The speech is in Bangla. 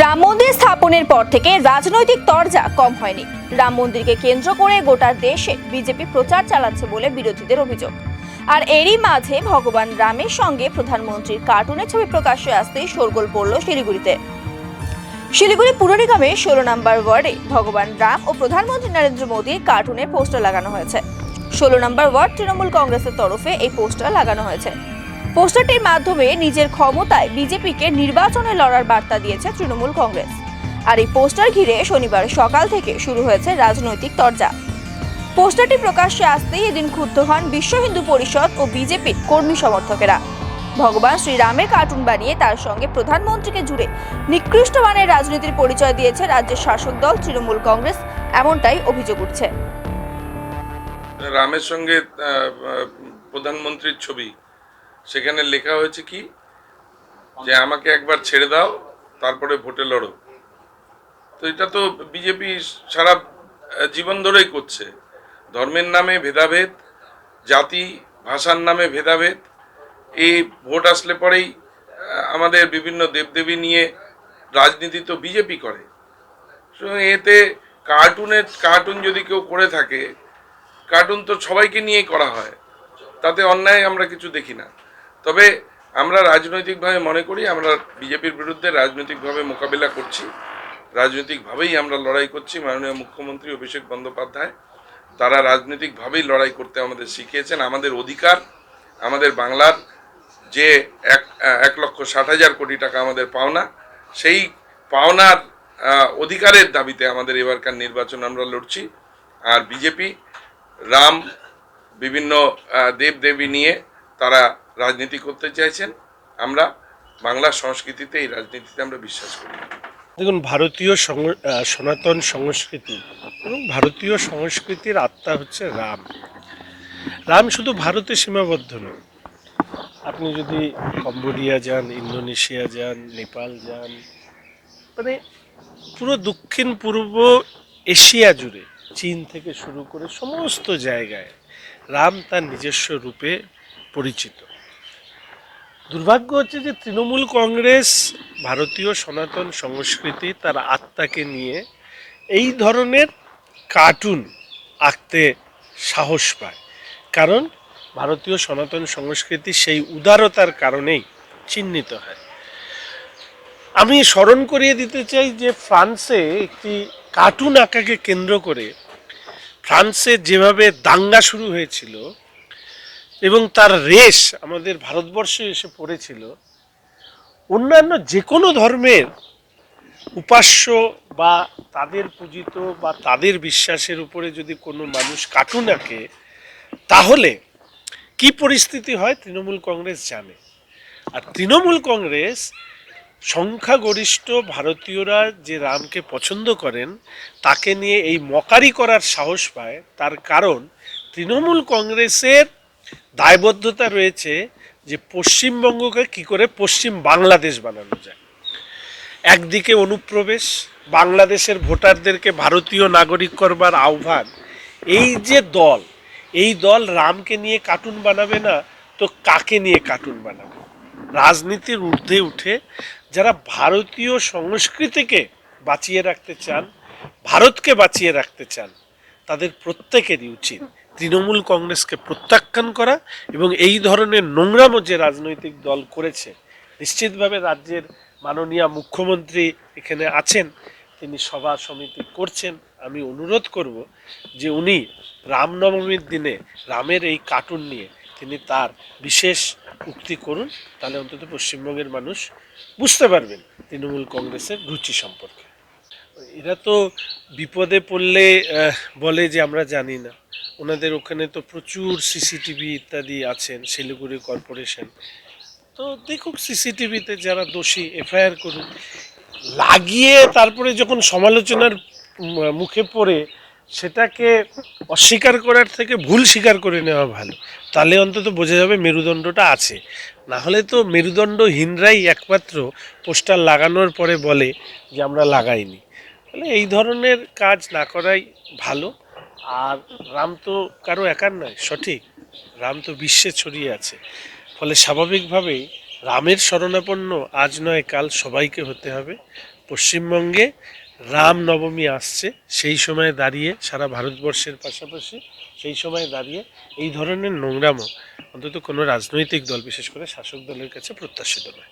রাম মন্দির স্থাপনের পর থেকে রাজনৈতিক তরজা কম হয়নি। রাম মন্দিরকে কেন্দ্র করে গোটা দেশে বিজেপি প্রচার চালাচ্ছে বলে বিরোধীদের অভিযোগ। আর এরই মাঝে ভগবান রামের সঙ্গে প্রধানমন্ত্রীর কার্টুনের ছবি প্রকাশ্যে আসতেই শোরগোল পড়ল শিলিগুড়িতে। শিলিগুড়ি পুর নিগমে 16 নম্বর ওয়ার্ডে ভগবান রাম ও প্রধানমন্ত্রী নরেন্দ্র মোদীর কার্টুনের পোস্টার লাগানো হয়েছে। 16 নম্বর ওয়ার্ড তৃণমূল কংগ্রেসের তরফে এই পোস্টার লাগানো হয়েছে। পোস্টারটির মাধ্যমে নিজের ক্ষমতায় বিজেপিকে নির্বাচনে লড়ার বার্তা দিয়েছে তৃণমূল কংগ্রেস। আর এই পোস্টার ঘিরে শনিবার সকাল থেকে শুরু হয়েছে রাজনৈতিক তরজা। পোস্টারটি প্রকাশ্যে আসতেই এদিন ক্ষুব্ধ হন বিশ্ব হিন্দু পরিষদ ও বিজেপির কর্মী সমর্থকেরা। ভগবান শ্রীরামের কার্টুন বানিয়ে তার সঙ্গে প্রধানমন্ত্রীকে জুড়ে নিকৃষ্ট মানের রাজনীতির পরিচয় দিয়েছে রাজ্যের শাসক দল তৃণমূল কংগ্রেস, এমনটাই অভিযোগ উঠছে। রামের সঙ্গে প্রধানমন্ত্রীর ছবি, সেখানে লেখা হয়েছে কি যে আমাকে একবার ছেড়ে দাও, তারপরে ভোটে লড়ো। তো এটা তো বিজেপি সারা জীবন ধরেই করছে। ধর্মের নামে ভেদাভেদ, জাতি ভাষার নামে ভেদাভেদ, এই ভোট আসলে পরেই আমাদের বিভিন্ন দেবদেবী নিয়ে রাজনীতি তো বিজেপি করে। এতে কার্টুন যদি কেউ করে থাকে, কার্টুন তো সবাইকে নিয়েই করা হয়, তাতে অন্যায় আমরা কিছু দেখি না। তবে আমরা রাজনৈতিকভাবে মনে করি আমরা বিজেপির বিরুদ্ধে রাজনৈতিকভাবে মোকাবিলা করছি, রাজনৈতিকভাবেই আমরা লড়াই করছি। মাননীয় মুখ্যমন্ত্রী অভিষেক বন্দ্যোপাধ্যায় তারা রাজনৈতিকভাবেই লড়াই করতে আমাদের শিখিয়েছেন। আমাদের অধিকার, আমাদের বাংলার যে 1,60,000 কোটি টাকা আমাদের পাওনা, সেই পাওনার অধিকারের দাবিতে আমাদের এবারকার নির্বাচন আমরা লড়ছি। আর বিজেপি রাম বিভিন্ন দেবদেবী নিয়ে তারা রাজনীতি করতে চাইছেন। আমরা বাংলা সংস্কৃতিতে, এই রাজনীতিতে আমরা বিশ্বাস করি। দেখুন, ভারতীয় সনাতন সংস্কৃতি এবং ভারতীয় সংস্কৃতির আত্মা হচ্ছে রাম। রাম শুধু ভারতে সীমাবদ্ধ নয়। আপনি যদি কম্বোডিয়া যান, ইন্দোনেশিয়া যান, নেপাল যান, মানে পুরো দক্ষিণ পূর্ব এশিয়া জুড়ে, চীন থেকে শুরু করে সমস্ত জায়গায় রাম তার নিজস্ব রূপে পরিচিত। দুর্ভাগ্য হচ্ছে যে তৃণমূল কংগ্রেস ভারতীয় সনাতন সংস্কৃতি, তার আত্মাকে নিয়ে এই ধরনের কার্টুন আঁকতে সাহস পায়। কারণ ভারতীয় সনাতন সংস্কৃতি সেই উদারতার কারণেই চিহ্নিত হয়। আমি স্মরণ করিয়ে দিতে চাই যে ফ্রান্সে একটি কার্টুন আঁকাকে কেন্দ্র করে ফ্রান্সে যেভাবে দাঙ্গা শুরু হয়েছিল এবং তার রেশ আমাদের ভারতবর্ষে এসে পড়েছিল, অন্যান্য যে কোনো ধর্মের উপাস্য বা তাদের পূজিত বা তাদের বিশ্বাসের উপরে যদি কোনো মানুষ কার্টুন আঁকে, তাহলে কি পরিস্থিতি হয় তৃণমূল কংগ্রেস জানে। আর তৃণমূল কংগ্রেস সংখ্যাগরিষ্ঠ ভারতীয়রা যে রামকে পছন্দ করেন, তাকে নিয়ে এই মকারি করার সাহস পায়। তার কারণ তৃণমূল কংগ্রেসের দায়বদ্ধতা রয়েছে যে পশ্চিমবঙ্গকে কি করে পশ্চিম বাংলাদেশ বানানো যায়। একদিকে অনুপ্রবেশ, বাংলাদেশের ভোটারদেরকে ভারতীয় নাগরিক করবার আহ্বান। এই দল রামকে নিয়ে কার্টুন বানাবে না তো কাকে নিয়ে কার্টুন বানাবে? রাজনীতির ঊর্ধ্বে উঠে যারা ভারতীয় সংস্কৃতিকে বাঁচিয়ে রাখতে চান, ভারতকে বাঁচিয়ে রাখতে চান, তাদের প্রত্যেকেরই উচিত তৃণমূল কংগ্রেসকে প্রত্যাখ্যান করা এবং এই ধরনের নোংরামো যে রাজনৈতিক দল করেছে। নিশ্চিতভাবে রাজ্যের মাননীয় মুখ্যমন্ত্রী এখানে আছেন, তিনি সভা সমিতি করছেন। আমি অনুরোধ করব যে উনি রামনবমীর দিনে রামের এই কার্টুন নিয়ে তিনি তার বিশেষ উক্তি করুন, তাহলে অন্তত পশ্চিমবঙ্গের মানুষ বুঝতে পারবেন তৃণমূল কংগ্রেসের রুচি সম্পর্কে। এরা তো বিপদে পড়লে বলে যে আমরা জানি না। ওনাদের ওখানে তো প্রচুর সিসিটিভি ইত্যাদি আছেন, শিলিগুড়ি কর্পোরেশন। তো দেখুক, সিসিটিভিতে যারা দোষী এফআইআর করুক। লাগিয়ে তারপরে যখন সমালোচনার মুখে পড়ে সেটাকে অস্বীকার করার থেকে ভুল স্বীকার করে নেওয়া ভালো। তাহলে অন্তত বোঝা যাবে মেরুদণ্ডটা আছে। না হলে তো মেরুদণ্ডহীনরাই একমাত্র পোস্টার লাগানোর পরে বলে যে আমরা লাগাইনি। তাহলে এই ধরনের কাজ না করাই ভালো। আর রাম তো কারো একার নয়, সঠিক। রাম তো বিশ্বে ছড়িয়ে আছে। ফলে স্বাভাবিকভাবেই রামের শরণাপন্ন আজ নয় কাল সবাইকে হতে হবে। পশ্চিমবঙ্গে রাম নবমী আসছে, সেই সময় দাঁড়িয়ে সারা ভারতবর্ষের পাশাপাশি সেই সময় দাঁড়িয়ে এই ধরনের নোংরামো অন্তত কোনো রাজনৈতিক দল, বিশেষ করে শাসক দলের কাছে প্রত্যাশিত নয়।